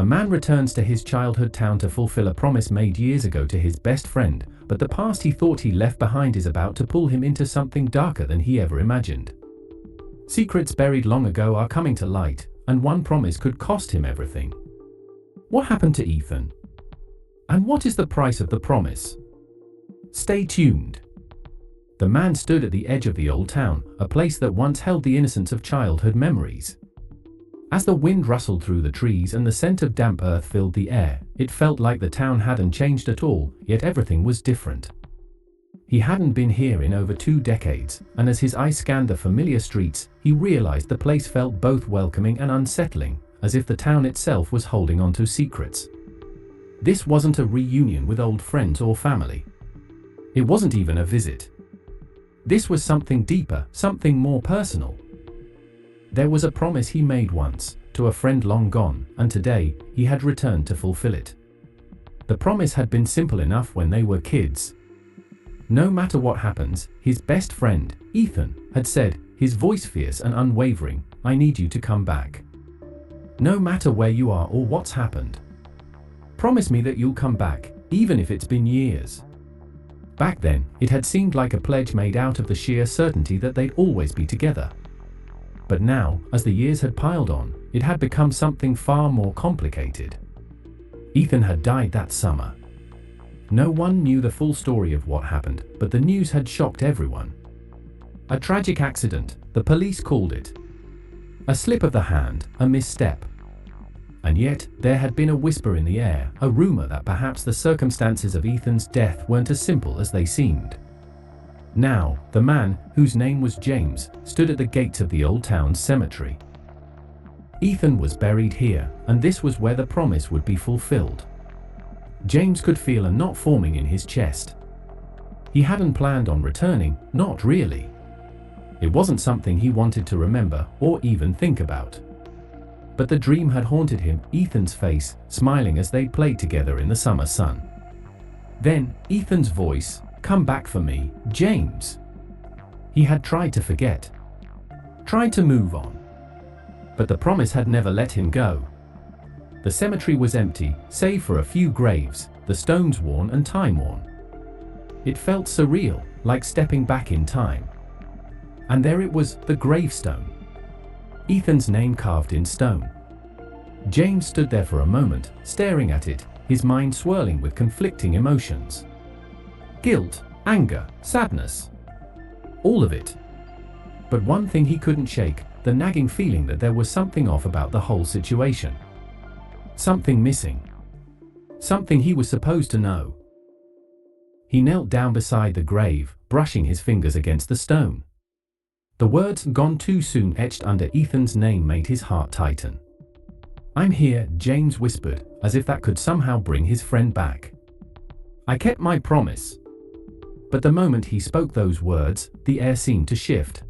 A man returns to his childhood town to fulfill a promise made years ago to his best friend, but the past he thought he left behind is about to pull him into something darker than he ever imagined. Secrets buried long ago are coming to light, and one promise could cost him everything. What happened to Ethan? And what is the price of the promise? Stay tuned. The man stood at the edge of the old town, a place that once held the innocence of childhood memories. As the wind rustled through the trees and the scent of damp earth filled the air, it felt like the town hadn't changed at all, yet everything was different. He hadn't been here in over 2 decades, and as his eyes scanned the familiar streets, he realized the place felt both welcoming and unsettling, as if the town itself was holding on to secrets. This wasn't a reunion with old friends or family. It wasn't even a visit. This was something deeper, something more personal. There was a promise he made once, to a friend long gone, and today, he had returned to fulfill it. The promise had been simple enough when they were kids. No matter what happens, his best friend, Ethan, had said, his voice fierce and unwavering, "I need you to come back. No matter where you are or what's happened. Promise me that you'll come back, even if it's been years." Back then, it had seemed like a pledge made out of the sheer certainty that they'd always be together. But now, as the years had piled on, it had become something far more complicated. Ethan had died that summer. No one knew the full story of what happened, but the news had shocked everyone. A tragic accident, the police called it. A slip of the hand, a misstep. And yet, there had been a whisper in the air, a rumor that perhaps the circumstances of Ethan's death weren't as simple as they seemed. Now, the man, whose name was James, stood at the gates of the old town's cemetery. Ethan was buried here, and this was where the promise would be fulfilled. James could feel a knot forming in his chest. He hadn't planned on returning, not really. It wasn't something he wanted to remember or even think about. But the dream had haunted him, Ethan's face, smiling as they played together in the summer sun. Then, Ethan's voice, "Come back for me, James." He had tried to forget. Tried to move on. But the promise had never let him go. The cemetery was empty, save for a few graves, the stones worn and time-worn. It felt surreal, like stepping back in time. And there it was, the gravestone. Ethan's name carved in stone. James stood there for a moment, staring at it, his mind swirling with conflicting emotions. Guilt, anger, sadness. All of it. But one thing he couldn't shake, the nagging feeling that there was something off about the whole situation. Something missing. Something he was supposed to know. He knelt down beside the grave, brushing his fingers against the stone. The words "gone too soon" etched under Ethan's name made his heart tighten. "I'm here," James whispered, as if that could somehow bring his friend back. "I kept my promise." But the moment he spoke those words, the air seemed to shift.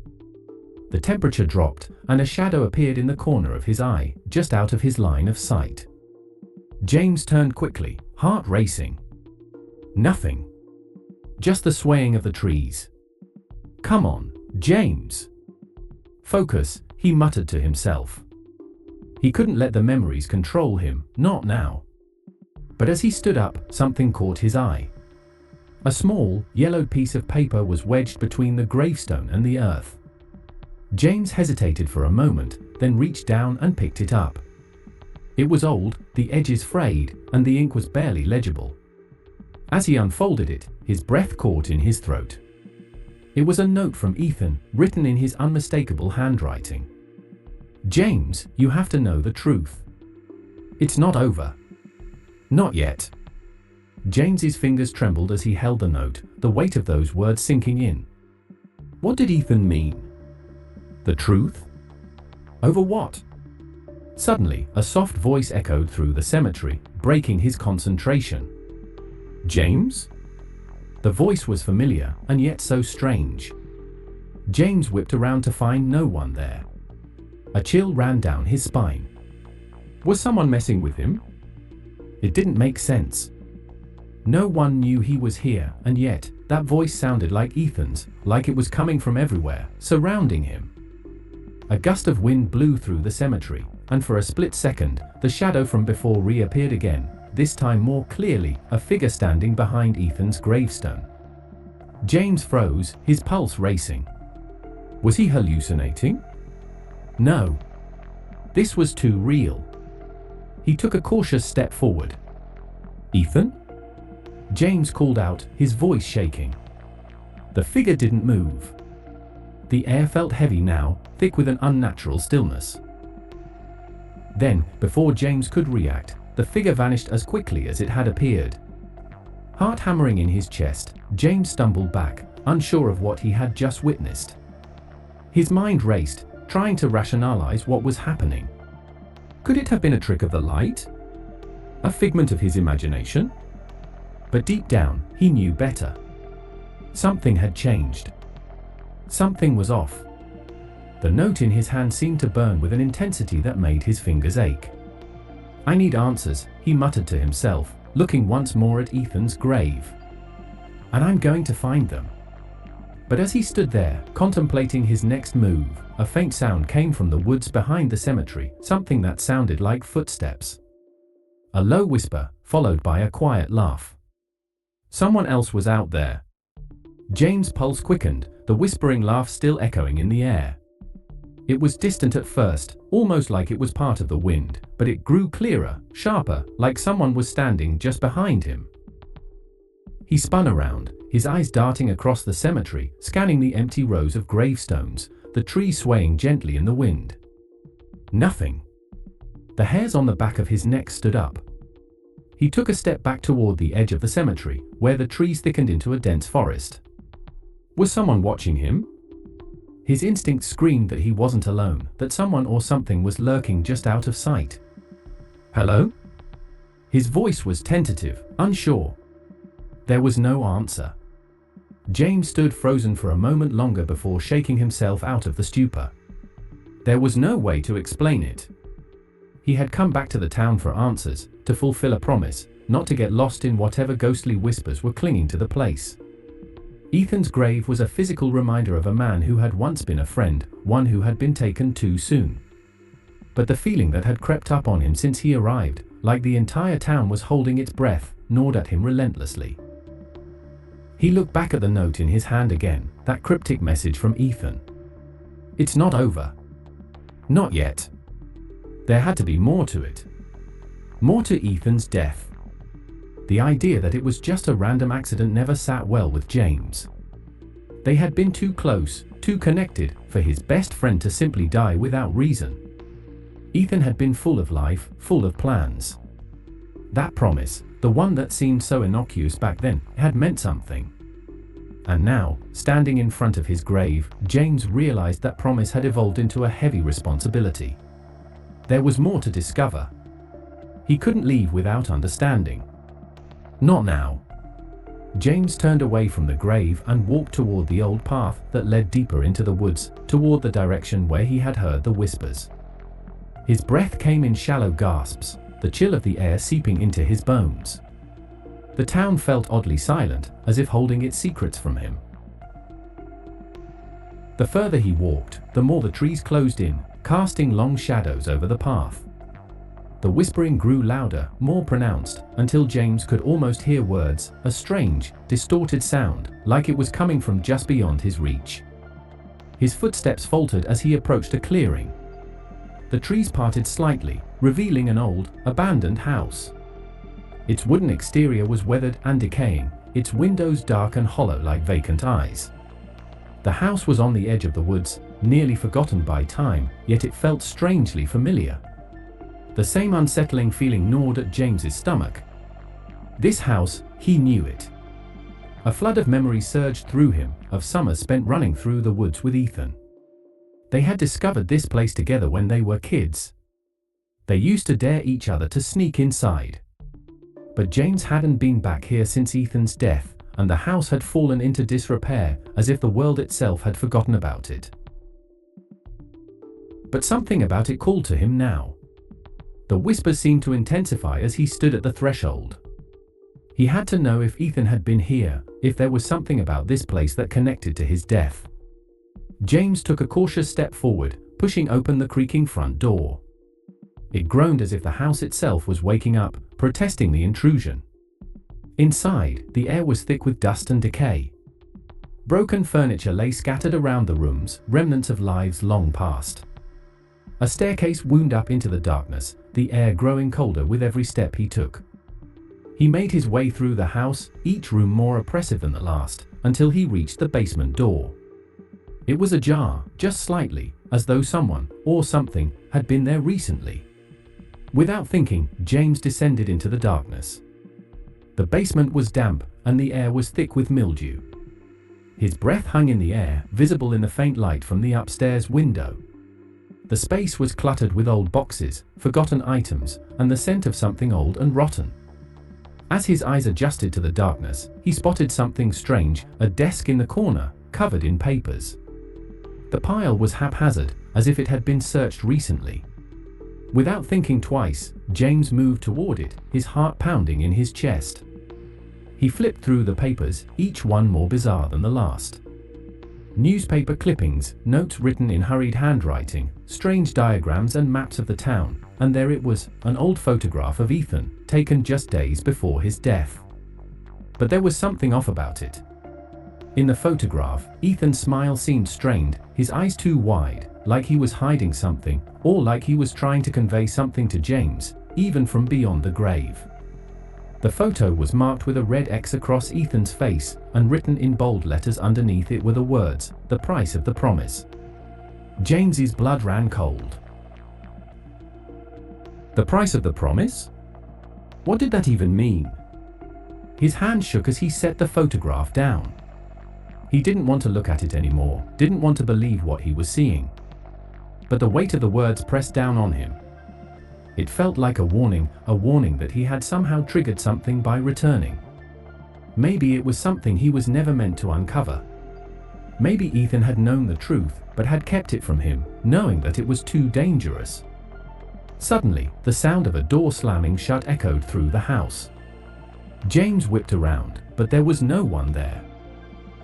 The temperature dropped, and a shadow appeared in the corner of his eye, just out of his line of sight. James turned quickly, heart racing. Nothing. Just the swaying of the trees. "Come on, James. Focus," he muttered to himself. He couldn't let the memories control him, not now. But as he stood up, something caught his eye. A small, yellowed piece of paper was wedged between the gravestone and the earth. James hesitated for a moment, then reached down and picked it up. It was old, the edges frayed, and the ink was barely legible. As he unfolded it, his breath caught in his throat. It was a note from Ethan, written in his unmistakable handwriting. "James, you have to know the truth. It's not over. Not yet." James's fingers trembled as he held the note, the weight of those words sinking in. What did Ethan mean? The truth? Over what? Suddenly, a soft voice echoed through the cemetery, breaking his concentration. "James?" The voice was familiar, and yet so strange. James whipped around to find no one there. A chill ran down his spine. Was someone messing with him? It didn't make sense. No one knew he was here, and yet, that voice sounded like Ethan's, like it was coming from everywhere, surrounding him. A gust of wind blew through the cemetery, and for a split second, the shadow from before reappeared again, this time more clearly, a figure standing behind Ethan's gravestone. James froze, his pulse racing. Was he hallucinating? No. This was too real. He took a cautious step forward. "Ethan?" James called out, his voice shaking. The figure didn't move. The air felt heavy now, thick with an unnatural stillness. Then, before James could react, the figure vanished as quickly as it had appeared. Heart hammering in his chest, James stumbled back, unsure of what he had just witnessed. His mind raced, trying to rationalize what was happening. Could it have been a trick of the light? A figment of his imagination? But deep down, he knew better. Something had changed. Something was off. The note in his hand seemed to burn with an intensity that made his fingers ache. "I need answers," he muttered to himself, looking once more at Ethan's grave. "And I'm going to find them." But as he stood there, contemplating his next move, a faint sound came from the woods behind the cemetery, something that sounded like footsteps. A low whisper, followed by a quiet laugh. Someone else was out there. James' pulse quickened, the whispering laugh still echoing in the air. It was distant at first, almost like it was part of the wind, but it grew clearer, sharper, like someone was standing just behind him. He spun around, his eyes darting across the cemetery, scanning the empty rows of gravestones, the trees swaying gently in the wind. Nothing. The hairs on the back of his neck stood up. He took a step back toward the edge of the cemetery, where the trees thickened into a dense forest. Was someone watching him? His instinct screamed that he wasn't alone, that someone or something was lurking just out of sight. "Hello?" His voice was tentative, unsure. There was no answer. James stood frozen for a moment longer before shaking himself out of the stupor. There was no way to explain it. He had come back to the town for answers, to fulfill a promise, not to get lost in whatever ghostly whispers were clinging to the place. Ethan's grave was a physical reminder of a man who had once been a friend, one who had been taken too soon. But the feeling that had crept up on him since he arrived, like the entire town was holding its breath, gnawed at him relentlessly. He looked back at the note in his hand again, that cryptic message from Ethan. "It's not over. Not yet." There had to be more to it. More to Ethan's death. The idea that it was just a random accident never sat well with James. They had been too close, too connected, for his best friend to simply die without reason. Ethan had been full of life, full of plans. That promise, the one that seemed so innocuous back then, had meant something. And now, standing in front of his grave, James realized that promise had evolved into a heavy responsibility. There was more to discover. He couldn't leave without understanding. Not now. James turned away from the grave and walked toward the old path that led deeper into the woods, toward the direction where he had heard the whispers. His breath came in shallow gasps, the chill of the air seeping into his bones. The town felt oddly silent, as if holding its secrets from him. The further he walked, the more the trees closed in, casting long shadows over the path. The whispering grew louder, more pronounced, until James could almost hear words, a strange, distorted sound, like it was coming from just beyond his reach. His footsteps faltered as he approached a clearing. The trees parted slightly, revealing an old, abandoned house. Its wooden exterior was weathered and decaying, its windows dark and hollow like vacant eyes. The house was on the edge of the woods, nearly forgotten by time, yet it felt strangely familiar. The same unsettling feeling gnawed at James's stomach. This house, he knew it. A flood of memories surged through him, of summers spent running through the woods with Ethan. They had discovered this place together when they were kids. They used to dare each other to sneak inside. But James hadn't been back here since Ethan's death, and the house had fallen into disrepair, as if the world itself had forgotten about it. But something about it called to him now. The whispers seemed to intensify as he stood at the threshold. He had to know if Ethan had been here, if there was something about this place that connected to his death. James took a cautious step forward, pushing open the creaking front door. It groaned as if the house itself was waking up, protesting the intrusion. Inside, the air was thick with dust and decay. Broken furniture lay scattered around the rooms, remnants of lives long past. A staircase wound up into the darkness, the air growing colder with every step he took. He made his way through the house, each room more oppressive than the last, until he reached the basement door. It was ajar, just slightly, as though someone, or something, had been there recently. Without thinking, James descended into the darkness. The basement was damp, and the air was thick with mildew. His breath hung in the air, visible in the faint light from the upstairs window. The space was cluttered with old boxes, forgotten items, and the scent of something old and rotten. As his eyes adjusted to the darkness, he spotted something strange, a desk in the corner, covered in papers. The pile was haphazard, as if it had been searched recently. Without thinking twice, James moved toward it, his heart pounding in his chest. He flipped through the papers, each one more bizarre than the last. Newspaper clippings, notes written in hurried handwriting, strange diagrams and maps of the town, and there it was, an old photograph of Ethan, taken just days before his death. But there was something off about it. In the photograph, Ethan's smile seemed strained, his eyes too wide, like he was hiding something, or like he was trying to convey something to James, even from beyond the grave. The photo was marked with a red X across Ethan's face, and written in bold letters underneath it were the words, "The price of the promise." James's blood ran cold. The price of the promise? What did that even mean? His hand shook as he set the photograph down. He didn't want to look at it anymore, didn't want to believe what he was seeing. But the weight of the words pressed down on him. It felt like a warning that he had somehow triggered something by returning. Maybe it was something he was never meant to uncover. Maybe Ethan had known the truth, but had kept it from him, knowing that it was too dangerous. Suddenly, the sound of a door slamming shut echoed through the house. James whipped around, but there was no one there.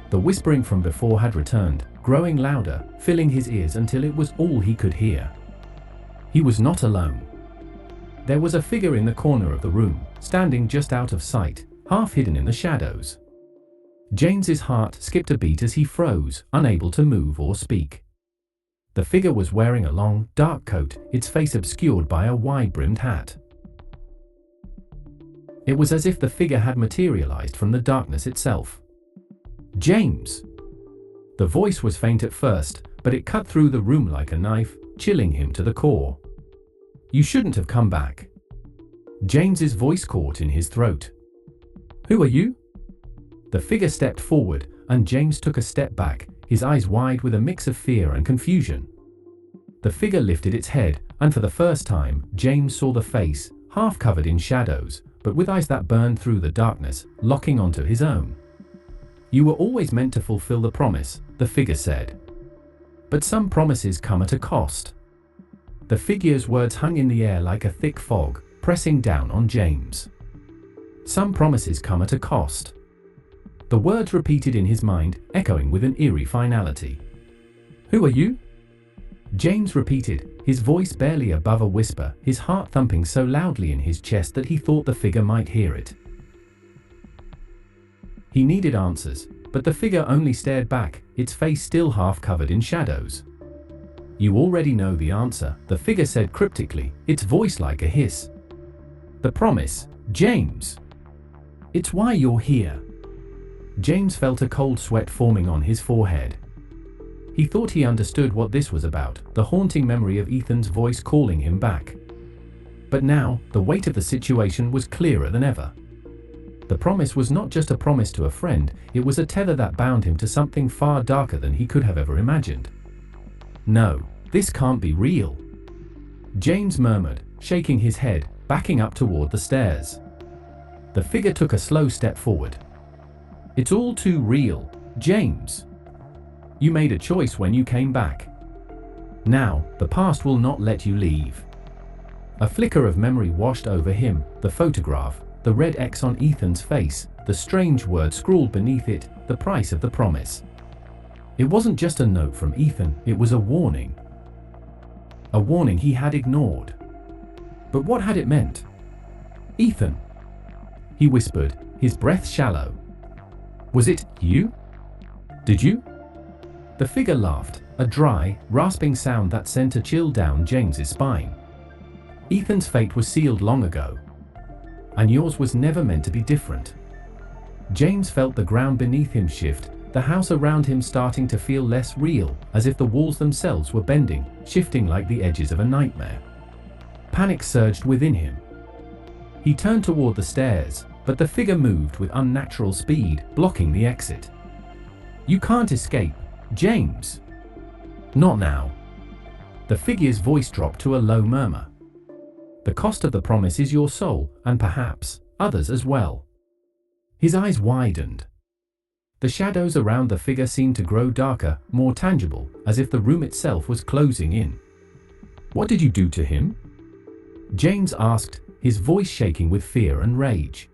The whispering from before had returned, growing louder, filling his ears until it was all he could hear. He was not alone. There was a figure in the corner of the room, standing just out of sight, half hidden in the shadows. James's heart skipped a beat as he froze, unable to move or speak. The figure was wearing a long, dark coat, its face obscured by a wide-brimmed hat. It was as if the figure had materialized from the darkness itself. "James!" The voice was faint at first, but it cut through the room like a knife, chilling him to the core. "You shouldn't have come back." James's voice caught in his throat. "Who are you?" The figure stepped forward, and James took a step back, his eyes wide with a mix of fear and confusion. The figure lifted its head, and for the first time, James saw the face, half covered in shadows, but with eyes that burned through the darkness, locking onto his own. "You were always meant to fulfill the promise," the figure said. "But some promises come at a cost." The figure's words hung in the air like a thick fog, pressing down on James. "Some promises come at a cost." The words repeated in his mind, echoing with an eerie finality. "Who are you?" James repeated, his voice barely above a whisper, his heart thumping so loudly in his chest that he thought the figure might hear it. He needed answers, but the figure only stared back, its face still half covered in shadows. "You already know the answer," the figure said cryptically, its voice like a hiss. "The promise, James. It's why you're here." James felt a cold sweat forming on his forehead. He thought he understood what this was about, the haunting memory of Ethan's voice calling him back. But now, the weight of the situation was clearer than ever. The promise was not just a promise to a friend, it was a tether that bound him to something far darker than he could have ever imagined. "No, this can't be real," James murmured, shaking his head, backing up toward the stairs. The figure took a slow step forward. "It's all too real, James. You made a choice when you came back. Now, the past will not let you leave." A flicker of memory washed over him, the photograph, the red X on Ethan's face, the strange word scrawled beneath it, the price of the promise. It wasn't just a note from Ethan, it was a warning. A warning he had ignored. But what had it meant? "Ethan," he whispered, his breath shallow. "Was it you? Did you?" The figure laughed, a dry, rasping sound that sent a chill down James's spine. "Ethan's fate was sealed long ago. And yours was never meant to be different." James felt the ground beneath him shift, the house around him starting to feel less real, as if the walls themselves were bending, shifting like the edges of a nightmare. Panic surged within him. He turned toward the stairs, but the figure moved with unnatural speed, blocking the exit. "You can't escape, James. Not now." The figure's voice dropped to a low murmur. "The cost of the promise is your soul, and perhaps others as well." His eyes widened. The shadows around the figure seemed to grow darker, more tangible, as if the room itself was closing in. "What did you do to him?" James asked, his voice shaking with fear and rage.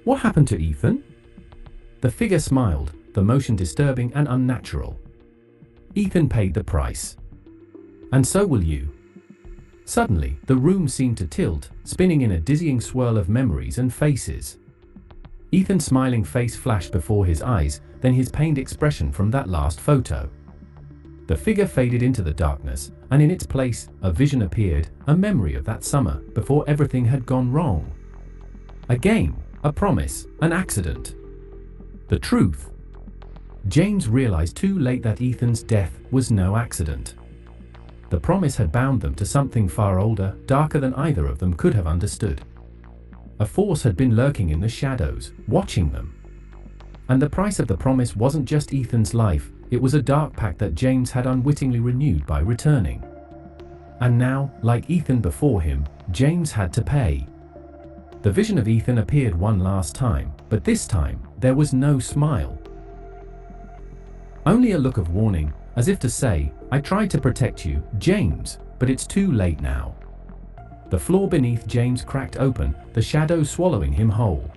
"What happened to Ethan?" The figure smiled, the motion disturbing and unnatural. "Ethan paid the price. And so will you." Suddenly, the room seemed to tilt, spinning in a dizzying swirl of memories and faces. Ethan's smiling face flashed before his eyes, then his pained expression from that last photo. The figure faded into the darkness, and in its place, a vision appeared, a memory of that summer, before everything had gone wrong. A game, a promise, an accident. The truth. James realized too late that Ethan's death was no accident. The promise had bound them to something far older, darker than either of them could have understood. A force had been lurking in the shadows, watching them. And the price of the promise wasn't just Ethan's life, it was a dark pact that James had unwittingly renewed by returning. And now, like Ethan before him, James had to pay. The vision of Ethan appeared one last time, but this time, there was no smile. Only a look of warning, as if to say, "I tried to protect you, James, but it's too late now." The floor beneath James cracked open, the shadows swallowing him whole.